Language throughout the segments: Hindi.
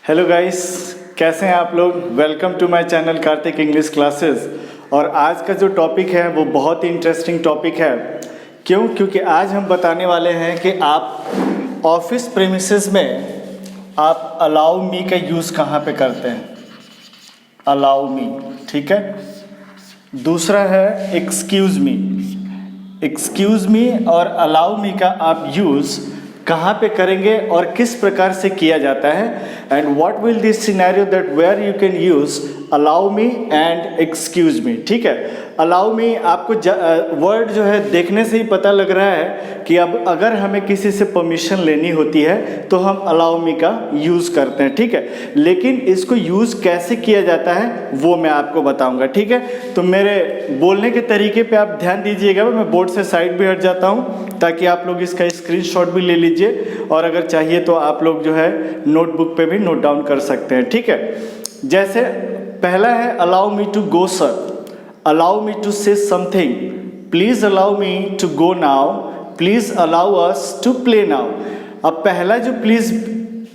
हेलो गाइस, कैसे हैं आप लोग। Welcome to my channel Kartik English classes. और आज का जो टॉपिक है वो बहुत ही इंटरेस्टिंग टॉपिक है। क्योंकि आज हम बताने वाले हैं कि आप ऑफिस प्रीमिसेस में आप अलाउ मी का यूज़ कहाँ पे करते हैं। अलाउ मी, ठीक है। दूसरा है एक्सक्यूज़ मी। एक्सक्यूज़ मी और अलाउ मी का आप यूज़ कहाँ पे करेंगे और किस प्रकार से किया जाता है। And what will this scenario that where you can use allow me and excuse me, ठीक है। अलाउ मी आपको वर्ड जो है देखने से ही पता लग रहा है कि अब अगर हमें किसी से परमिशन लेनी होती है तो हम अलाउ मी का यूज़ करते हैं, ठीक है। लेकिन इसको यूज़ कैसे किया जाता है वो मैं आपको बताऊंगा, ठीक है। तो मेरे बोलने के तरीके पे आप ध्यान दीजिएगा। मैं बोर्ड से साइड भी हट जाता हूँ ताकि आप लोग इसका स्क्रीनशॉट भी ले लीजिए, और अगर चाहिए तो आप लोग जो है नोटबुक पे भी नोट डाउन कर सकते हैं, ठीक है। जैसे पहला है allow me to go sir, allow me to say something, please allow me to go now, please allow us to play now. अब पहला जो please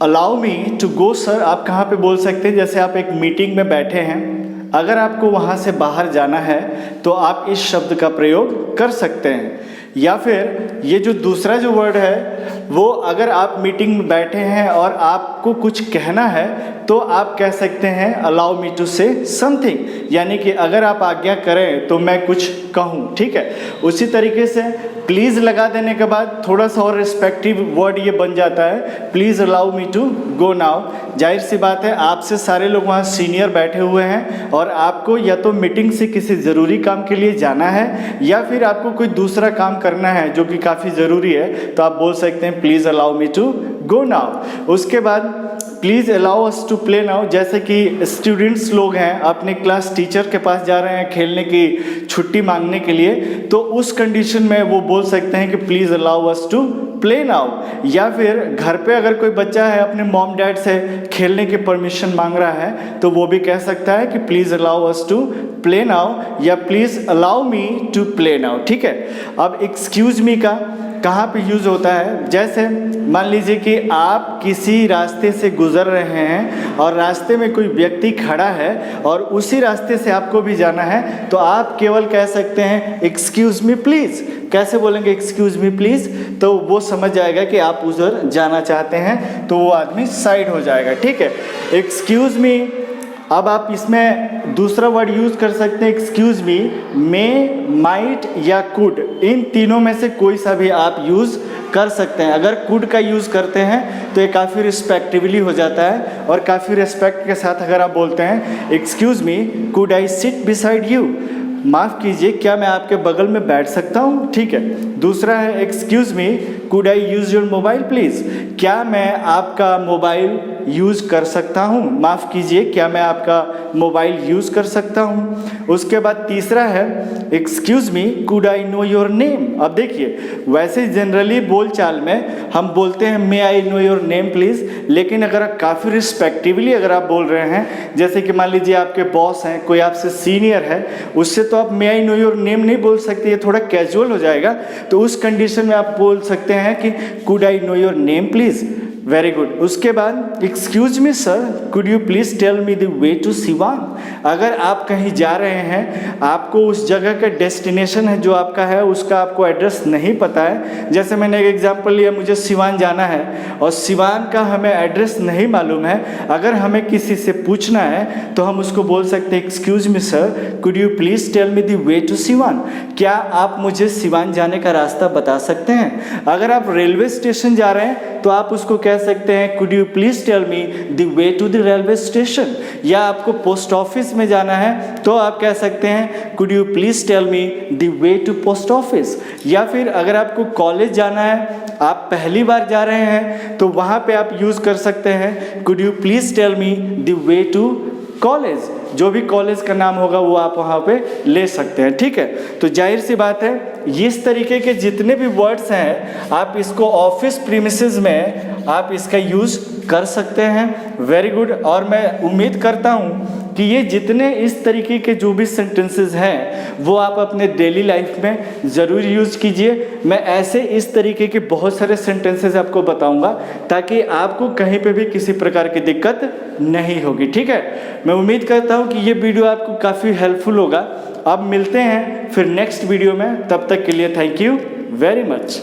allow me to go sir आप कहाँ पे बोल सकते हैं। जैसे आप एक मीटिंग में बैठे हैं, अगर आपको वहाँ से बाहर जाना है तो आप इस शब्द का प्रयोग कर सकते हैं। या फिर ये जो दूसरा जो वर्ड है वो अगर आप मीटिंग में बैठे हैं और आपको कुछ कहना है तो आप कह सकते हैं allow me to say something, यानी कि अगर आप आज्ञा करें तो मैं कुछ कहूँ, ठीक है। उसी तरीके से प्लीज़ लगा देने के बाद थोड़ा सा और रिस्पेक्टिव वर्ड ये बन जाता है, please allow me to go now. जाहिर सी बात है आपसे सारे लोग वहाँ सीनियर बैठे हुए हैं और आपको या तो मीटिंग से किसी ज़रूरी काम के लिए जाना है या फिर आपको कोई दूसरा काम करना है जो कि काफ़ी ज़रूरी है, तो आप बोल सकते हैं please allow me to go now. उसके बाद please allow us to play now. जैसे कि स्टूडेंट्स लोग हैं अपने क्लास टीचर के पास जा रहे हैं खेलने की छुट्टी मांगने के लिए, तो उस कंडीशन में वो बोल सकते हैं कि please allow us to play now. या फिर घर पे अगर कोई बच्चा है अपने मॉम डैड से खेलने की परमिशन मांग रहा है तो वो भी कह सकता है कि please allow us to play now या please allow me to play now, ठीक है। अब एक्सक्यूज़ मी का कहाँ पे यूज़ होता है। जैसे मान लीजिए कि आप किसी रास्ते से गुज़र रहे हैं और रास्ते में कोई व्यक्ति खड़ा है और उसी रास्ते से आपको भी जाना है, तो आप केवल कह सकते हैं एक्सक्यूज़ मी प्लीज़। कैसे बोलेंगे एक्सक्यूज़ मी प्लीज़, तो वो समझ जाएगा कि आप उधर जाना चाहते हैं, तो वो आदमी साइड हो जाएगा, ठीक है। एक्सक्यूज़ मी। अब आप इसमें दूसरा वर्ड यूज़ कर सकते हैं एक्सक्यूज़ मी, मे, माइट या कुड, इन तीनों में से कोई सा भी आप यूज़ कर सकते हैं। अगर कुड का यूज़ करते हैं तो ये काफ़ी रिस्पेक्टिवली हो जाता है, और काफ़ी रिस्पेक्ट के साथ अगर आप बोलते हैं excuse me could I sit beside you, माफ़ कीजिए क्या मैं आपके बगल में बैठ सकता हूँ, ठीक है। दूसरा है excuse me could I use your mobile please, क्या मैं आपका मोबाइल यूज़ कर सकता हूँ, माफ़ कीजिए क्या मैं आपका मोबाइल यूज़ कर सकता हूँ। उसके बाद तीसरा है excuse me could I know your name. अब देखिए वैसे जनरली बोलचाल में हम बोलते हैं may I know your name please, लेकिन अगर आप काफ़ी रिस्पेक्टिवली अगर आप बोल रहे हैं, जैसे कि मान लीजिए आपके बॉस हैं, कोई आपसे सीनियर है, उससे तो आप मे आई नो योर नेम नहीं बोल सकते, ये थोड़ा कैजुअल हो जाएगा। तो उस कंडीशन में आप बोल सकते हैं कि could I know your name please. Very good. उसके बाद excuse me sir could you please tell me the way to Siwan. अगर आप कहीं जा रहे हैं, आपको उस जगह का डेस्टिनेशन है जो आपका है उसका आपको एड्रेस नहीं पता है, जैसे मैंने एक एग्जांपल लिया, मुझे सिवान जाना है और सिवान का हमें एड्रेस नहीं मालूम है, अगर हमें किसी से पूछना है तो हम उसको बोल सकते हैं excuse me sir could you please tell me the way to Siwan, क्या आप मुझे सिवान जाने का रास्ता बता सकते हैं। अगर आप रेलवे स्टेशन जा रहे हैं तो आप उसको कह सकते हैं could you please tell me the way to the railway station. या आपको पोस्ट ऑफिस में जाना है तो आप कह सकते हैं could you please tell me the way to post office. या फिर अगर आपको कॉलेज जाना है, आप पहली बार जा रहे हैं, तो वहाँ पे आप यूज़ कर सकते हैं could you please tell me the way to college. जो भी कॉलेज का नाम होगा वो आप वहाँ पे ले सकते हैं, ठीक है। तो जाहिर सी बात है इस तरीके के जितने भी वर्ड्स हैं आप इसको ऑफिस प्रीमिसेस में आप इसका यूज़ कर सकते हैं। Very good. और मैं उम्मीद करता हूँ कि ये जितने इस तरीके के जो भी सेंटेंसेस हैं वो आप अपने डेली लाइफ में ज़रूर यूज़ कीजिए। मैं ऐसे इस तरीके के बहुत सारे सेंटेंसेस आपको बताऊंगा ताकि आपको कहीं पे भी किसी प्रकार की दिक्कत नहीं होगी, ठीक है। मैं उम्मीद करता हूँ कि ये वीडियो आपको काफ़ी हेल्पफुल होगा। अब मिलते हैं फिर नेक्स्ट वीडियो में, तब तक के लिए थैंक यू वेरी मच।